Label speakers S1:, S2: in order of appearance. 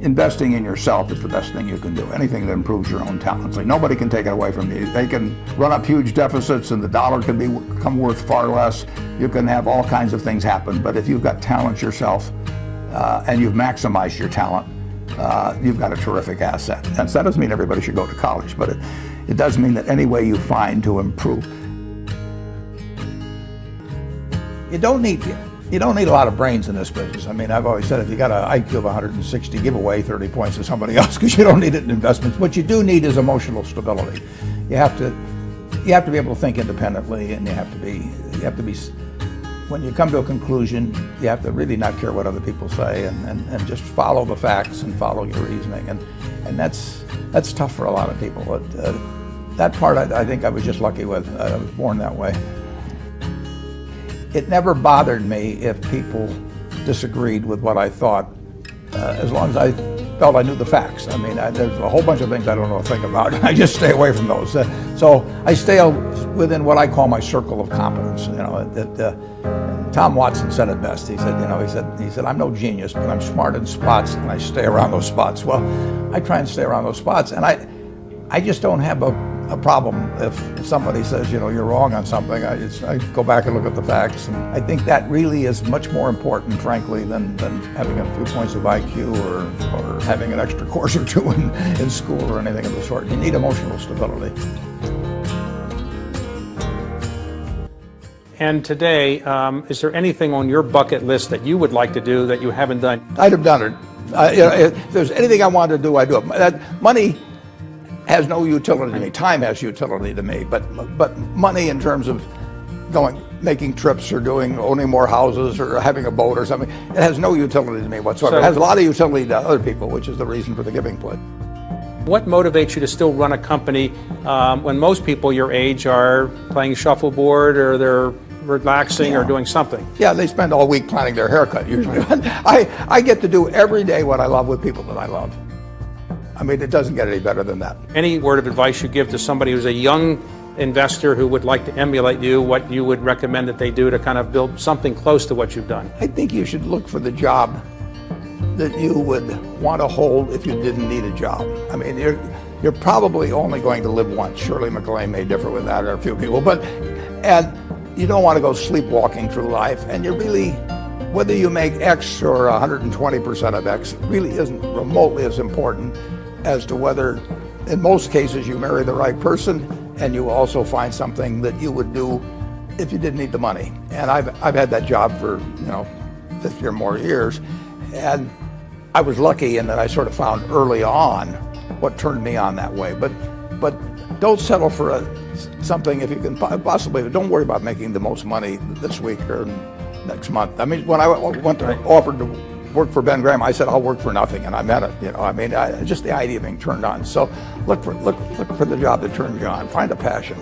S1: Investing in yourself is the best thing you can do. Anything that improves your own talents. Like, nobody can take it away from you. They can run up huge deficits and the dollar can become worth far less. You can have all kinds of things happen. But if you've got talent yourself and you've maximized your talent, you've got a terrific asset. And so that doesn't mean everybody should go to college, but it does mean that any way you find to improve. You don't need a lot of brains in this business. I mean, I've always said if you got an IQ of 160, give away 30 points to somebody else because you don't need it in investments. What you do need is emotional stability. You have to be able to think independently, and you have to be when you come to a conclusion, you have to really not care what other people say and just follow the facts and follow your reasoning. And that's tough for a lot of people. But that part I think I was just lucky with. I was born that way. It never bothered me if people disagreed with what I thought, as long as I felt I knew the facts. I mean, there's a whole bunch of things I don't know a thing about. I just stay away from those. So I stay within what I call my circle of competence. You know, Tom Watson said it best. He said, I'm no genius, but I'm smart in spots, and I stay around those spots. Well, I try and stay around those spots, and I just don't have a problem if somebody says, you know, you're wrong on something. I go back and look at the facts, and I think that really is much more important, frankly, than having a few points of IQ or having an extra course or two in school or anything of the sort. You need emotional stability.
S2: And today, is there anything on your bucket list that you would like to do that you haven't done?
S1: I'd have done it. You know, if there's anything I wanted to do, I do it. That money has no utility to me. Time has utility to me, but money in terms of making trips or owning more houses or having a boat or something, it has no utility to me whatsoever. It has a lot of utility to other people, which is the reason for the giving pledge.
S2: What motivates you to still run a company when most people your age are playing shuffleboard or they're relaxing or doing something?
S1: Yeah, they spend all week planning their haircut usually. I get to do every day what I love with people that I love. I mean, it doesn't get any better than that.
S2: Any word of advice you give to somebody who's a young investor who would like to emulate you, what you would recommend that they do to kind of build something close to what you've done?
S1: I think you should look for the job that you would want to hold if you didn't need a job. I mean, you're probably only going to live once. Shirley MacLaine may differ with that, or a few people, and you don't want to go sleepwalking through life, and you really, whether you make X or 120% of X, really isn't remotely as important as to whether, in most cases, you marry the right person and you also find something that you would do if you didn't need the money. And I've had that job for 50 or more years, and I was lucky in that I sort of found early on what turned me on that way. But don't settle for something if you can possibly. Don't worry about making the most money this week or next month. I mean, when I offered to work for Ben Graham, I said I'll work for nothing, and I meant it. You know, I mean, just the idea of being turned on. So look for the job that turns you on. Find a passion.